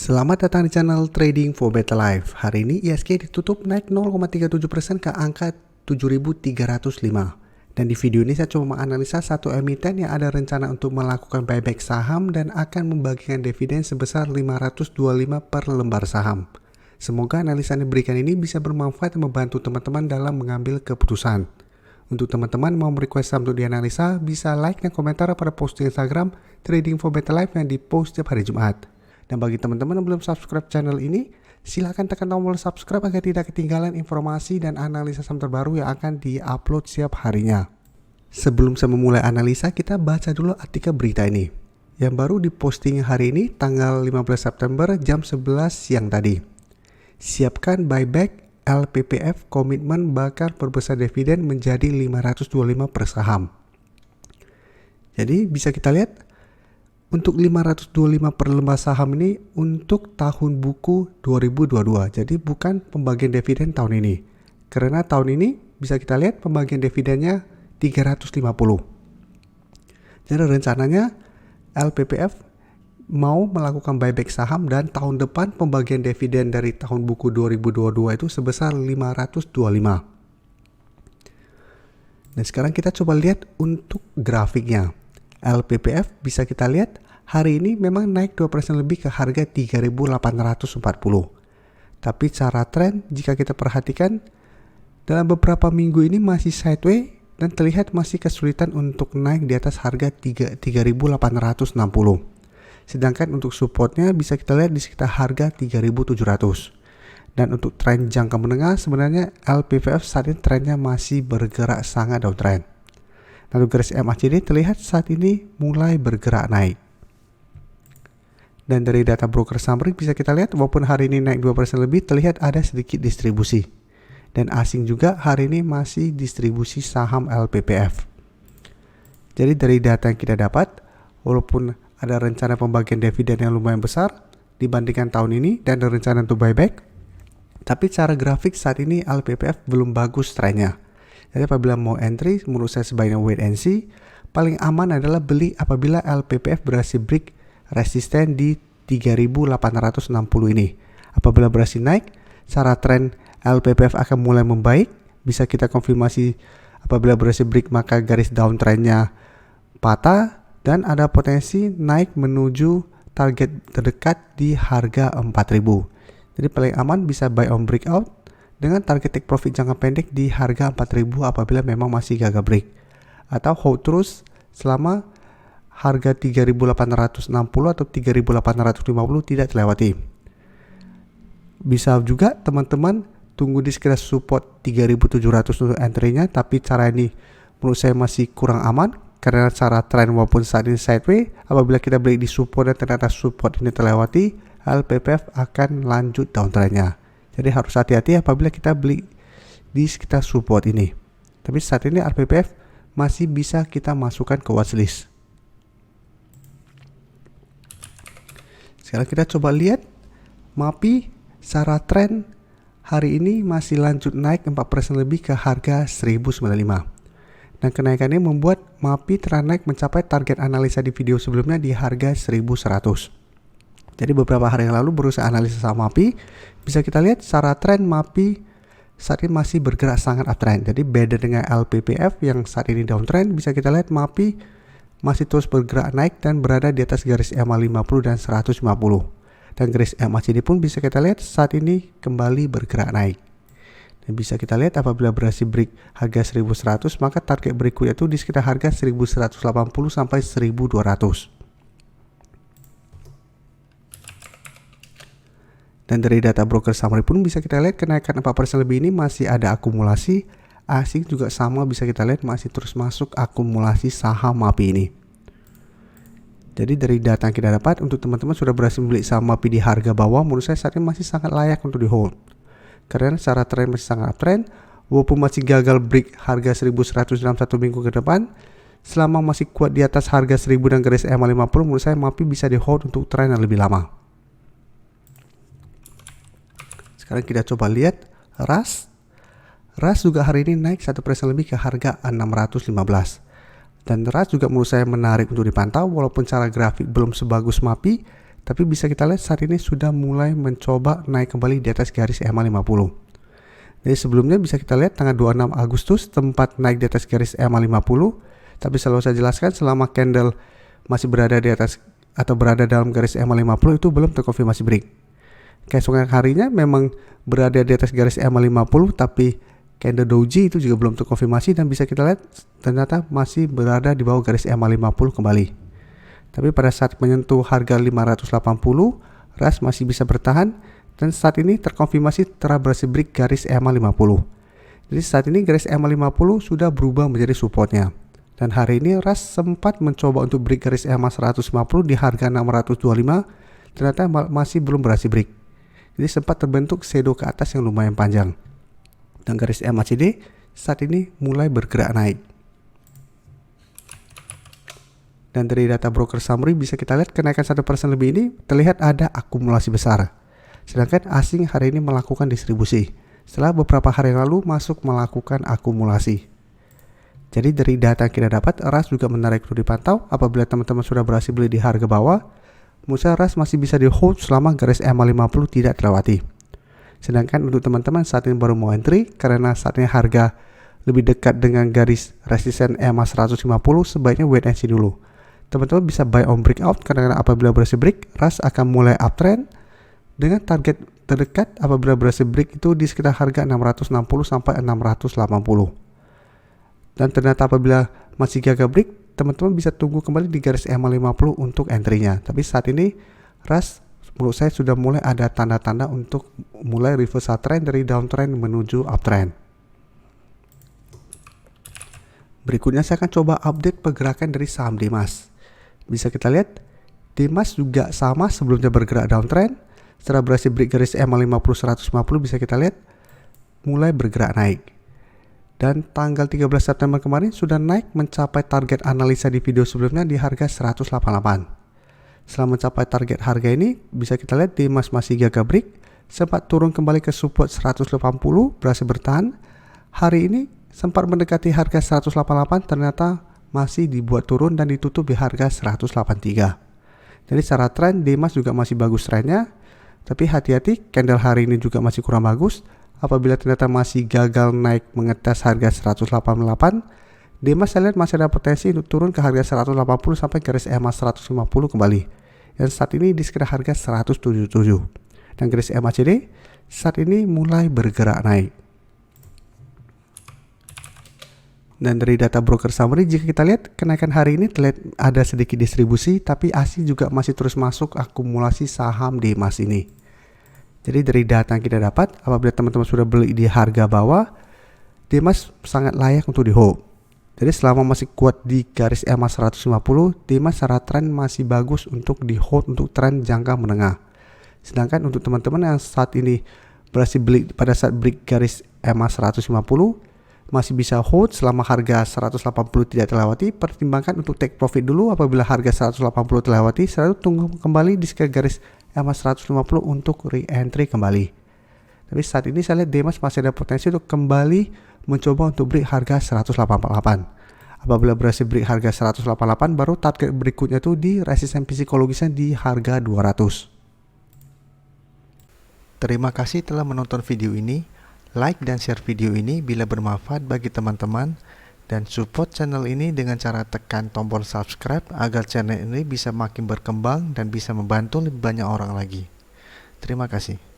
Selamat datang di channel Trading for Better Life. Hari ini ISG ditutup naik 0,37% ke angka 7.305. Dan di video ini saya coba menganalisa satu emiten yang ada rencana untuk melakukan buyback saham dan akan membagikan dividen sebesar 525 per lembar saham. Semoga analisa yang diberikan ini bisa bermanfaat dan membantu teman-teman dalam mengambil keputusan. Untuk teman-teman mau request saham untuk dianalisa, bisa like dan komentar pada posting Instagram Trading for Better Life yang dipost setiap hari Jumat. Dan bagi teman-teman yang belum subscribe channel ini, silahkan tekan tombol subscribe agar tidak ketinggalan informasi dan analisa saham terbaru yang akan di-upload setiap harinya. Sebelum saya memulai analisa, kita baca dulu artikel berita ini yang baru diposting hari ini tanggal 15 September jam 11 siang tadi. Siapkan buyback, LPPF komitmen bakal perbesar dividen menjadi 525 per saham. Jadi bisa kita lihat untuk 525 per lembar saham ini untuk tahun buku 2022. Jadi bukan pembagian dividen tahun ini. Karena tahun ini bisa kita lihat pembagian dividennya 350. Jadi rencananya LPPF mau melakukan buyback saham dan tahun depan pembagian dividen dari tahun buku 2022 itu sebesar 525. Dan sekarang kita coba lihat untuk grafiknya. LPPF bisa kita lihat hari ini memang naik 2% lebih ke harga 3.840. Tapi cara tren jika kita perhatikan dalam beberapa minggu ini masih sideways dan terlihat masih kesulitan untuk naik di atas harga 3.860. Sedangkan untuk supportnya bisa kita lihat di sekitar harga 3.700. Dan untuk tren jangka menengah sebenarnya LPPF saat ini trennya masih bergerak sangat downtrend. Lalu garis MACD terlihat saat ini mulai bergerak naik. Dan dari data broker summary bisa kita lihat walaupun hari ini naik 2% lebih terlihat ada sedikit distribusi. Dan asing juga hari ini masih distribusi saham LPPF. Jadi dari data yang kita dapat walaupun ada rencana pembagian dividen yang lumayan besar dibandingkan tahun ini dan ada rencana untuk buyback, tapi cara grafik saat ini LPPF belum bagus trennya. Jadi apabila mau entry, menurut saya sebaiknya wait and see. Paling aman adalah beli apabila LPPF berhasil break resisten di 3.860 ini. Apabila berhasil naik, cara tren LPPF akan mulai membaik. Bisa kita konfirmasi apabila berhasil break maka garis downtrendnya patah dan ada potensi naik menuju target terdekat di harga 4.000. Jadi paling aman bisa buy on breakout dengan target take profit jangka pendek di harga 4.000 apabila memang masih gagal break. Atau hold terus selama harga 3.860 atau 3.850 tidak terlewati. Bisa juga teman-teman tunggu di sekitar support 3.700 untuk entry-nya, tapi cara ini menurut saya masih kurang aman karena cara tren walaupun saat ini sideways, apabila kita beli di support dan ternyata support ini terlewati, LPPF akan lanjut downtrend-nya. Jadi harus hati-hati apabila kita beli di sekitar support ini. Tapi saat ini LPPF masih bisa kita masukkan ke watchlist. Sekarang kita coba lihat MAPI secara tren hari ini masih lanjut naik 4% lebih ke harga 1095. Dan kenaikan ini membuat MAPI naik mencapai target analisa di video sebelumnya di harga 1100. Jadi beberapa hari yang lalu berusaha analisa saham MAPI, bisa kita lihat secara tren MAPI saat ini masih bergerak sangat uptrend. Jadi beda dengan LPPF yang saat ini downtrend, bisa kita lihat MAPI masih terus bergerak naik dan berada di atas garis EMA 50 dan 150. Dan garis MACD pun bisa kita lihat saat ini kembali bergerak naik. Dan bisa kita lihat apabila berhasil break harga 1100 maka target berikutnya itu di sekitar harga 1180 sampai 1200. Dan dari data broker summary pun bisa kita lihat kenaikan 4% lebih ini masih ada akumulasi. Asing juga sama bisa kita lihat masih terus masuk akumulasi saham MAPI ini. Jadi dari data yang kita dapat untuk teman-teman sudah berhasil membeli saham MAPI di harga bawah, menurut saya saat ini masih sangat layak untuk di hold. Karena secara tren masih sangat uptrend, walaupun masih gagal break harga 1100 dalam satu minggu ke depan, selama masih kuat di atas harga 1000 dan garis EMA 50, menurut saya MAPI bisa di hold untuk tren yang lebih lama. Sekarang kita coba lihat RAS. RAS juga hari ini naik 1% lebih ke harga 615. Dan RAS juga menurut saya menarik untuk dipantau walaupun cara grafik belum sebagus MAPI, Tapi bisa kita lihat saat ini sudah mulai mencoba naik kembali di atas garis EMA 50. Jadi sebelumnya bisa kita lihat tanggal 26 Agustus tempat naik di atas garis EMA 50. Tapi selalu saya jelaskan selama candle masih berada di atas atau berada dalam garis EMA 50 itu belum terkonfirmasi break. Keesokan harinya memang berada di atas garis EMA 50 tapi candle doji itu juga belum terkonfirmasi dan bisa kita lihat ternyata masih berada di bawah garis EMA 50 kembali. Tapi pada saat menyentuh harga 580, RAS masih bisa bertahan dan saat ini terkonfirmasi telah berhasil break garis EMA 50. Jadi saat ini garis EMA 50 sudah berubah menjadi supportnya. Dan hari ini RAS sempat mencoba untuk break garis EMA 150 di harga 625, ternyata masih belum berhasil break. Jadi sempat terbentuk shadow ke atas yang lumayan panjang. Dan garis MACD saat ini mulai bergerak naik. Dan dari data broker summary bisa kita lihat kenaikan 1% lebih ini terlihat ada akumulasi besar. Sedangkan asing hari ini melakukan distribusi setelah beberapa hari lalu masuk melakukan akumulasi. Jadi dari data yang kita dapat, RAS juga menarik perlu dipantau. Apabila teman-teman sudah berhasil beli di harga bawah, menurut saya RAS masih bisa di hold selama garis EMA 50 tidak terlewati. Sedangkan untuk teman-teman saat ini baru mau entry karena saat ini harga lebih dekat dengan garis resisten EMA 150, sebaiknya wait and see dulu. Teman-teman bisa buy on breakout karena apabila berhasil break, RAS akan mulai uptrend dengan target terdekat apabila berhasil break itu di sekitar harga 660 sampai 680. Dan ternyata apabila masih gagal break, teman-teman bisa tunggu kembali di garis EMA 50 untuk entry-nya. Tapi saat ini RAS menurut saya sudah mulai ada tanda-tanda untuk mulai reversal trend dari downtrend menuju uptrend. Berikutnya saya akan coba update pergerakan dari saham Dimas. Bisa kita lihat Dimas juga sama sebelumnya bergerak downtrend. Setelah berhasil break garis EMA 50 150 bisa kita lihat mulai bergerak naik. Dan tanggal 13 September kemarin sudah naik mencapai target analisa di video sebelumnya di harga 188. Setelah mencapai target harga ini, bisa kita lihat Dimas masih gagal break, sempat turun kembali ke support 180, berhasil bertahan. Hari ini sempat mendekati harga 188, ternyata masih dibuat turun dan ditutup di harga 183. Jadi secara tren Dimas juga masih bagus trennya, tapi hati-hati candle hari ini juga masih kurang bagus. Apabila ternyata masih gagal naik mengetes harga 188, Dimas saya lihat masih ada potensi untuk turun ke harga 180 sampai garis EMA 150 kembali. Dan saat ini di sekitar harga 177. Dan garis MACD saat ini mulai bergerak naik. Dan dari data broker summary jika kita lihat kenaikan hari ini terlihat ada sedikit distribusi, tapi asing juga masih terus masuk akumulasi saham Dimas ini. Jadi dari data yang kita dapat, apabila teman-teman sudah beli di harga bawah, Dimas sangat layak untuk di hold. Jadi selama masih kuat di garis EMA 150, Dimas secara tren masih bagus untuk di hold untuk tren jangka menengah. Sedangkan untuk teman-teman yang saat ini berhasil beli pada saat break garis EMA 150, masih bisa hold selama harga 180 tidak terlewati. Pertimbangkan untuk take profit dulu apabila harga 180 terlewati, selalu tunggu kembali di sekitar garis EMA 150 untuk re-entry kembali. Tapi saat ini saya lihat Dimas masih ada potensi untuk kembali mencoba untuk break harga 188. Apabila berhasil break harga 188, baru target berikutnya itu di resisten psikologisnya di harga 200. Terima kasih telah menonton video ini. Like dan share video ini bila bermanfaat bagi teman-teman. Dan support channel ini dengan cara tekan tombol subscribe agar channel ini bisa makin berkembang dan bisa membantu lebih banyak orang lagi. Terima kasih.